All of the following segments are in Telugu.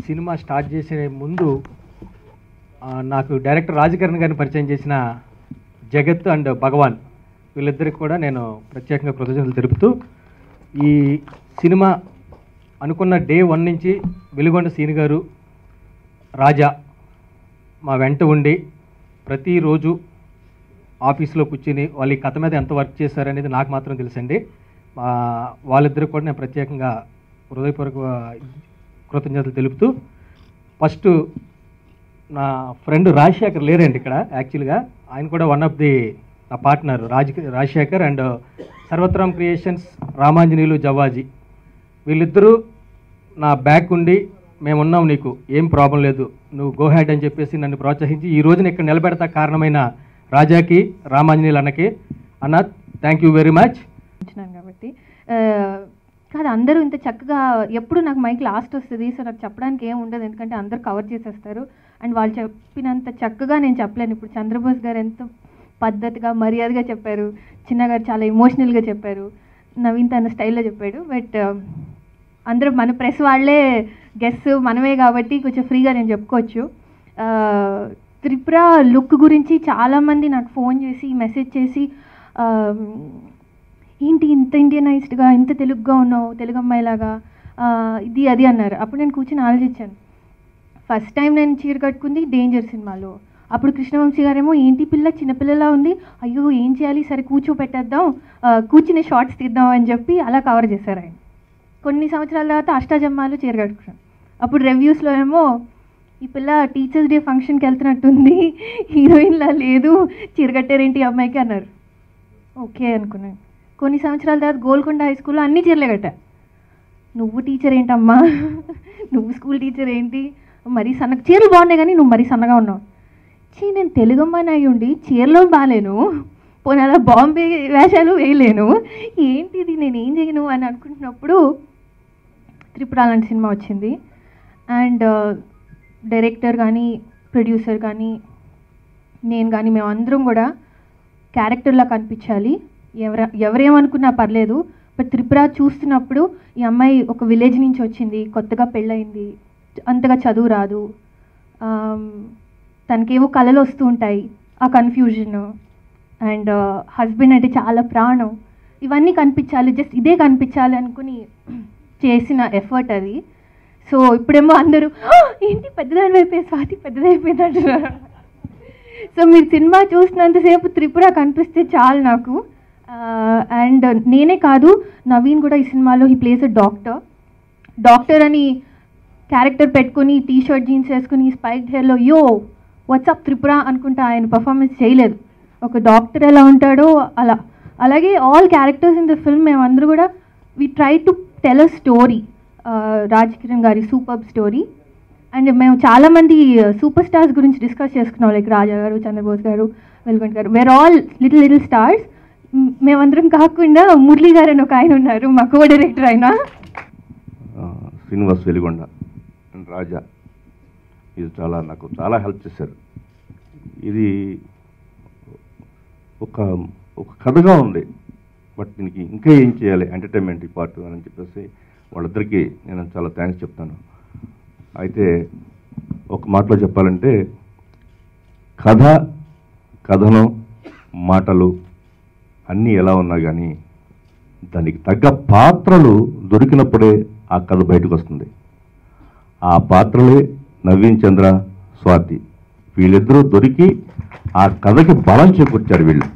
సినిమా స్టార్ట్ చేసే ముందు నాకు డైరెక్టర్ రాజకరణ్ గారిని పరిచయం చేసిన జగత్ అండ్ భగవాన్ వీళ్ళిద్దరికి కూడా నేను ప్రత్యేకంగా కృతజ్ఞతలు తెలుపుతూ, ఈ సినిమా అనుకున్న డే 1 నుంచి వెలుగొండ సీని గారు, రాజా మా వెంట ఉండి ప్రతిరోజు ఆఫీస్లో కూర్చుని వాళ్ళు ఈ కథ మీద ఎంత వర్క్ చేశారనేది నాకు మాత్రం తెలుసండి. వాళ్ళిద్దరికి కూడా నేను ప్రత్యేకంగా హృదయపూర్వక కృతజ్ఞతలు తెలుపుతూ, ఫస్ట్ నా ఫ్రెండ్ రాజశేఖర్ లేరండి ఇక్కడ. యాక్చువల్గా ఆయన కూడా వన్ ఆఫ్ ది నా partner Rajasekhar and Sarvatram creations Ramanjaneyulu Javaji వీళ్ళిద్దరూ నా బ్యాక్ ఉండి మేమున్నాం, నీకు ఏం ప్రాబ్లం లేదు, నువ్వు గో హ్యాడ్ అని చెప్పేసి నన్ను ప్రోత్సహించి ఈ రోజున ఇక్కడ నిలబెడతా కారణమైన రాజాకి, రామాంజనేయులు అన్నకి, అన్న థ్యాంక్ యూ వెరీ మచ్. కాబట్టి కాదు, అందరూ ఇంత చక్కగా ఎప్పుడు నాకు మైక్ లాస్ట్ వస్తుంది, సో నాకు చెప్పడానికి ఏం ఉండదు, ఎందుకంటే అందరూ కవర్ చేసేస్తారు. అండ్ వాళ్ళు చెప్పినంత చక్కగా నేను చెప్పలేను. ఇప్పుడు చంద్రబోస్ గారు ఎంత పద్ధతిగా మర్యాదగా చెప్పారు, చిన్న గారు చాలా ఎమోషనల్గా చెప్పారు, నవీన్ తన స్టైల్లో చెప్పాడు. బట్ అందరూ మన ప్రెస్ వాళ్ళే గెస్ మనమే కాబట్టి కొంచెం ఫ్రీగా నేను చెప్పుకోవచ్చు. త్రిపుర లుక్ గురించి చాలామంది నాకు ఫోన్ చేసి మెసేజ్ చేసి ఏంటి ఇంత ఇండియనైజ్డ్గా, ఇంత తెలుగుగా ఉన్నావు, తెలుగు అమ్మాయిలాగా, ఇది అది అన్నారు. అప్పుడు నేను కూర్చొని ఆలోచించాను. ఫస్ట్ టైం నేను చీర కట్టుకుంది డేంజర్ సినిమాలో. అప్పుడు కృష్ణవంశీ గారేమో ఏంటి పిల్ల చిన్నపిల్లలా ఉంది, అయ్యో ఏం చేయాలి, సరే కూర్చోపెట్టేద్దాం, కూర్చునే షార్ట్స్ తీద్దాం అని చెప్పి అలా కవర్ చేశారు ఆయన. కొన్ని సంవత్సరాల తర్వాత అష్టాజమ్మాలు చీర కట్టుకున్నాను. అప్పుడు రివ్యూస్లో ఏమో ఈ పిల్ల టీచర్స్ డే ఫంక్షన్కి వెళ్తున్నట్టుంది, హీరోయిన్లా లేదు, చీర కట్టారేంటి అమ్మాయికి అన్నారు. ఓకే అనుకున్నాను. కొన్ని సంవత్సరాల తర్వాత గోల్కొండ హై స్కూల్లో అన్ని చీరలే కట్టా. నువ్వు టీచర్ ఏంటమ్మా, నువ్వు స్కూల్ టీచర్ ఏంటి, మరీ సన్నగా, చీరలు బాగున్నాయి కానీ నువ్వు మరీ సన్నగా ఉన్నావు. నేను తెలుగమ్మని అయి ఉండి చీరలో బాగాలేను, పోనీ అలా బాంబే వేషాలు వేయలేను, ఏంటిది నేను ఏం చేయను అని అనుకుంటున్నప్పుడు త్రిపుర లాంటి సినిమా వచ్చింది. అండ్ డైరెక్టర్ కానీ ప్రొడ్యూసర్ కానీ నేను కానీ మేమందరం కూడా క్యారెక్టర్లా కనిపించాలి. ఎవరేమనుకున్నా పర్లేదు, బట్ త్రిపుర చూస్తున్నప్పుడు ఈ అమ్మాయి ఒక విలేజ్ నుంచి వచ్చింది, కొత్తగా పెళ్ళయింది, అంతగా చదువు రాదు, తనకేవో కళలు వస్తూ ఉంటాయి, ఆ కన్ఫ్యూజన్, అండ్ హస్బెండ్ అంటే చాలా ప్రాణం, ఇవన్నీ కనిపించాలి, జస్ట్ ఇదే కనిపించాలి అనుకుని చేసిన ఎఫర్ట్ అది. సో ఇప్పుడేమో అందరూ ఏంటి పెద్దదాని అయిపోయి స్వాతి పెద్దదైపోయింది అంటున్నారు. సో మీరు సినిమా చూసినంతసేపు త్రిపుర కనిపిస్తే చాలు నాకు. అండ్ నేనే కాదు, నవీన్ కూడా ఈ సినిమాలో హీ ప్లేస్ అ డాక్టర్ అని క్యారెక్టర్ పెట్టుకుని టీ షర్ట్ జీన్స్ వేసుకుని స్పైక్డ్ హెయిర్లో యో వాట్సాప్ త్రిపుర అనుకుంటా ఆయన పర్ఫార్మెన్స్ చేయలేదు. ఒక డాక్టర్ ఎలా ఉంటాడో అలా. అలాగే all characters in the film మేమందరూ కూడా we try to tell a story, Rajkiran గారి సూపర్ స్టోరీ. అండ్ మేము చాలామంది సూపర్ స్టార్స్ గురించి డిస్కస్ చేసుకున్నాం, లైక్ రాజా గారు, చంద్రబోస్ గారు, వెల్గొండ గారు, వేర్ ఆల్ లిటిల్ స్టార్స్. మేమందరం కాకుండా మురళీ గారు అని ఒక ఆయన ఉన్నారు, మా కో డైరెక్టర్ ఆయన. శ్రీనివాస్ వెలిగొండ అండ్ రాజా ఇది నాకు చాలా హెల్ప్ చేశారు. ఇది ఒక కథగా ఉంది, బట్ దీనికి ఇంకా ఏం చేయాలి ఎంటర్టైన్మెంట్ ఈ పార్ట్ అని చెప్పేసి వాళ్ళిద్దరికీ నేను చాలా థ్యాంక్స్ చెప్తాను. అయితే ఒక మాటలో చెప్పాలంటే కథనం మాటలు అన్నీ ఎలా ఉన్నా కానీ దానికి తగ్గ పాత్రలు దొరికినప్పుడే ఆ కథ బయటకు వస్తుంది. ఆ పాత్రలే నవీన్ చంద్ర, స్వాతి వీళ్ళిద్దరూ దొరికి ఆ కథకి బలం చేకూర్చారు వీళ్ళు.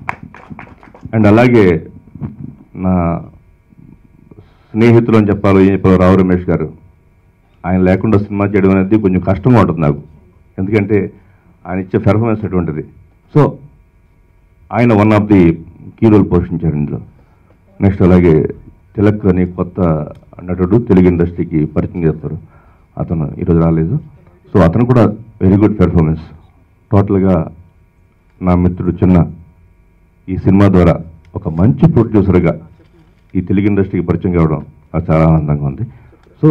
అండ్ అలాగే నా స్నేహితులు అని చెప్పాలో ఏం చెప్పాలో రావు రమేష్ గారు, ఆయన లేకుండా సినిమా చేయడం అనేది కొంచెం కష్టంగా ఉంటుంది నాకు, ఎందుకంటే ఆయన ఇచ్చే పెర్ఫార్మెన్స్ అటువంటిది. సో ఆయన one of the key role పోషించారు ఇందులో. నెక్స్ట్ అలాగే తిలక్ అని కొత్త నటుడు తెలుగు ఇండస్ట్రీకి పరిచయం చేస్తారు, అతను ఈరోజు రాలేదు. సో అతను కూడా వెరీ గుడ్ పెర్ఫార్మెన్స్. టోటల్గా నా మిత్రుడు చిన్న ఈ సినిమా ద్వారా ఒక మంచి ప్రొడ్యూసర్గా ఈ తెలుగు ఇండస్ట్రీకి పరిచయం కావడం నాకు చాలా ఆనందంగా ఉంది. సో